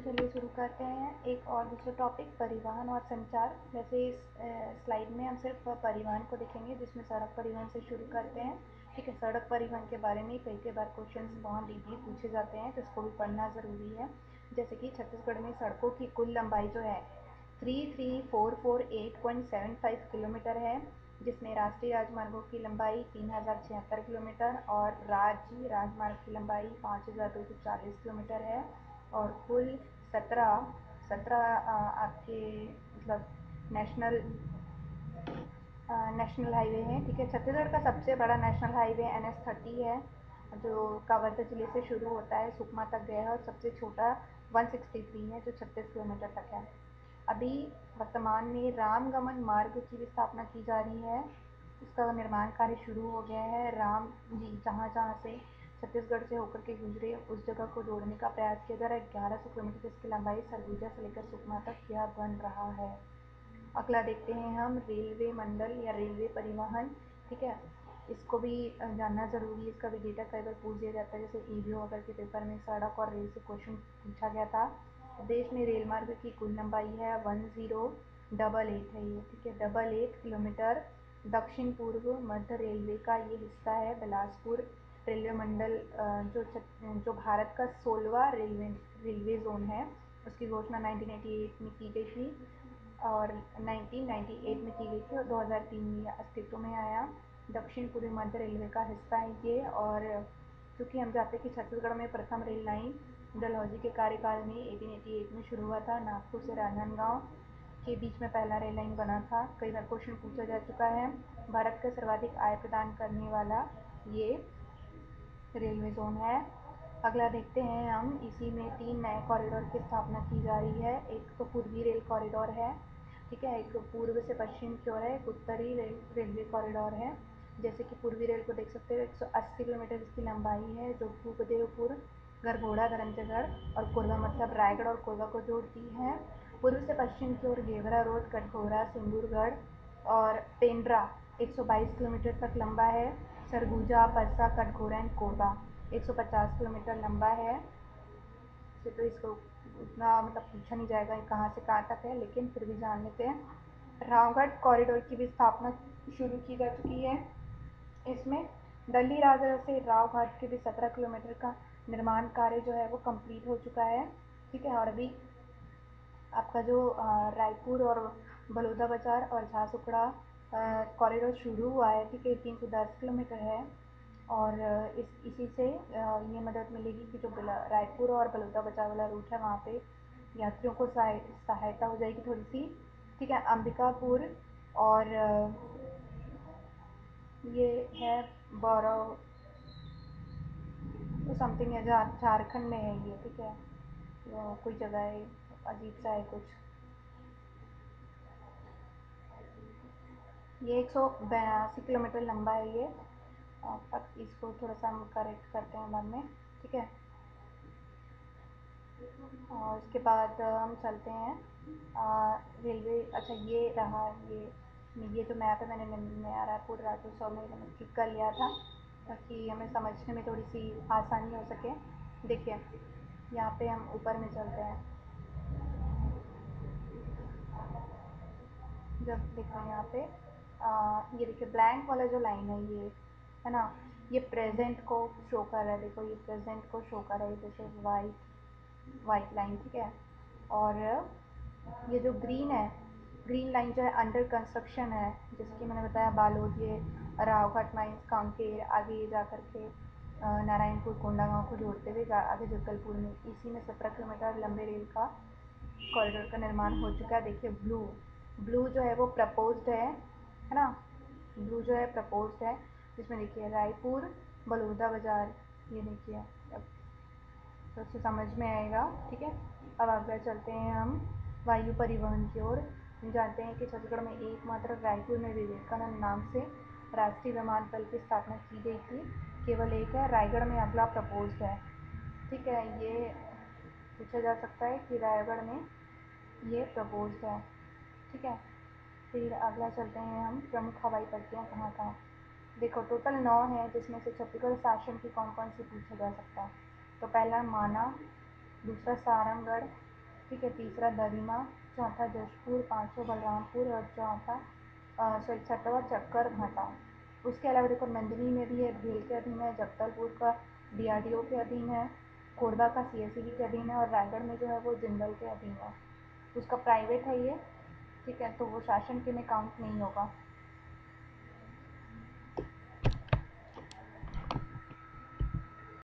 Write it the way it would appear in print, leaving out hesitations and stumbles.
चलिए शुरू करते हैं एक और दूसरा टॉपिक, परिवहन और संचार। वैसे इस स्लाइड में हम सिर्फ परिवहन को देखेंगे, जिसमें सड़क परिवहन से शुरू करते हैं। ठीक है, सड़क परिवहन के बारे में कई बार क्वेश्चंस बहुत इजीली पूछे जाते हैं, तो इसको भी पढ़ना ज़रूरी है। जैसे कि छत्तीसगढ़ में सड़कों की कुल लंबाई जो है 33,448.75 किलोमीटर है, जिसमें राष्ट्रीय राजमार्गों की लंबाई 3076 किलोमीटर और राज्य राजमार्ग की लंबाई 5240 किलोमीटर है। और कुल 17 आपके मतलब नेशनल हाईवे हैं। ठीक है, छत्तीसगढ़ का सबसे बड़ा नेशनल हाईवे NH30 है, जो कांवरता जिले से शुरू होता है, सुकमा तक गया है, और सबसे छोटा 163 है, जो 36 किलोमीटर तक है। अभी वर्तमान में रामगमन मार्ग की भी स्थापना की जा रही है, इसका निर्माण कार्य शुरू हो गया है। राम जी जहाँ से छत्तीसगढ़ से होकर के गुजरे, उस जगह को जोड़ने का प्रयास किया जा रहा है। 1100 किलोमीटर इसकी लंबाई सरगुजा से लेकर सुकमा तक यह बन रहा है। अगला देखते हैं हम रेलवे मंडल या रेलवे परिवहन। ठीक है, इसको भी जानना जरूरी है, इसका भी डेटा कई बार पूछ दिया जाता है, जैसे ईवीओ अगर के पेपर में सड़क और रेल से क्वेश्चन पूछा गया था। देश में रेल मार्ग की कुल लंबाई है 1088 है ये। ठीक है, 88 किलोमीटर। दक्षिण पूर्व मध्य रेलवे का ये हिस्सा है। बिलासपुर रेलवे मंडल जो भारत का 16वां रेलवे जोन है, उसकी घोषणा 1988 में की गई थी और 1998 में की गई थी और 2003 में अस्तित्व में आया। दक्षिण पूर्वी मध्य रेलवे का हिस्सा है ये। और चूँकि हम जानते हैं कि छत्तीसगढ़ में प्रथम रेल लाइन डलहौजी के कार्यकाल में 1888 में शुरू हुआ था। नागपुर से राजनांदगांव के बीच में पहला रेल लाइन बना था। कई बार क्वेश्चन पूछा जा चुका है। भारत का सर्वाधिक आय प्रदान करने वाला ये रेलवे जोन है। अगला देखते हैं हम, इसी में 3 नए कॉरिडोर की स्थापना की जा रही है। एक तो पूर्वी रेल कॉरिडोर है, ठीक है, एक पूर्व से पश्चिम की ओर है, एक उत्तरी रेलवे कॉरिडोर है। जैसे कि पूर्वी रेल को देख सकते हो, 180 किलोमीटर इसकी लंबाई है, जो भूपदेवपुर, गरघोड़ा, धरमजयगढ़ और कोरबा मतलब रायगढ़ और कोरबा को जोड़ती है। पूर्व से पश्चिम की ओर गेवरा रोड, कटघोरा, सिंदूरगढ़ और पेंड्रा 122 किलोमीटर तक लंबा है। सरगुजा, परसा, कटघोरा एंड कोरबा 150 किलोमीटर लंबा है। तो इसको उतना मतलब पूछा नहीं जाएगा कहाँ से कहाँ तक है, लेकिन फिर भी जान लेते हैं। रावघाट कॉरिडोर की भी स्थापना शुरू की जा चुकी है। इसमें दल्ली राजा से रावघाट के भी 17 किलोमीटर का निर्माण कार्य जो है वो कंप्लीट हो चुका है। ठीक है, और अभी आपका जो रायपुर और बलौदा बाजार और झारसुगड़ा कॉरिडोर शुरू हुआ है। ठीक है, 310 किलोमीटर है और इसी से ये मदद मिलेगी कि जो रायपुर और बलौदा बाजार वाला रूट है, वहाँ पे यात्रियों को सहायता हो जाएगी थोड़ी सी। ठीक है, अंबिकापुर और ये है बौरव तो समथिंग है, झारखंड में है ये। ठीक है, कोई जगह है, अजीब सा है कुछ। ये 182 किलोमीटर लंबा है ये। अब इसको थोड़ा सा हम करेक्ट करते हैं बाद में। ठीक है, और उसके बाद हम चलते हैं रेलवे। अच्छा, ये रहा, ये जो मैप है, मैंने नया रायपुर राज्योत्सव में मैंने क्लिक कर लिया था ताकि हमें समझने में थोड़ी सी आसानी हो सके। देखिए, यहाँ पे हम ऊपर में चलते हैं। जब देखो यहाँ पे ये देखिए ब्लैंक वाला जो लाइन है ये है ना, ये प्रेजेंट को शो कर रहा है। देखो ये प्रेजेंट को शो कर रहा है, जैसे वाइट लाइन। ठीक है, और ये जो ग्रीन है, ग्रीन लाइन जो है अंडर कंस्ट्रक्शन है, जिसकी मैंने बताया बालोद, ये रावघाट माइंस, कांकेर, आगे ये जा कर के नारायणपुर, कोंडागांव को जोड़ते हुए आगे जगदलपुर में, इसी में 17 किलोमीटर लंबे रेल का कॉरिडोर का निर्माण हो चुका है। देखिए ब्लू जो है वो प्रपोज्ड है ना, ब्लू जो है प्रपोज्ड है, जिसमें देखिए रायपुर, बलौदा बाजार, ये देखिए तो उससे समझ में आएगा। ठीक है, अब आगे चलते हैं हम वायु परिवहन की ओर। हम जानते हैं कि छत्तीसगढ़ में एकमात्र रायपुर में विवेकानंद नाम से राष्ट्रीय विमानतल की स्थापना की गई थी। केवल एक है, रायगढ़ में अगला प्रपोज्ड है। ठीक है, ये पूछा जा सकता है कि रायगढ़ में ये प्रपोज्ड है। ठीक है, फिर अगला चलते हैं हम, प्रमुख हवाई पट्टियाँ कहाँ कहाँ। देखो टोटल 9 है, जिसमें से छत्तीसगढ़ शासन की कौन कौन सी पूछा जा सकता है। तो पहला माना, दूसरा सारंगढ़, ठीक है। तीसरा दरिमा, चौथा जशपुर, पाँचवा बलरामपुर और छठवा चक्कर घाटा। उसके अलावा देखो नंदिनी में भी है, भेल के अधीन है, जगदलपुर का DRDO के अधीन है, खोरदा का CSCB के अधीन है और रायगढ़ में जो है वो जिंदल के अधीन है। उसका प्राइवेट है ये, ठीक है, तो वो शासन के में काउंट नहीं होगा।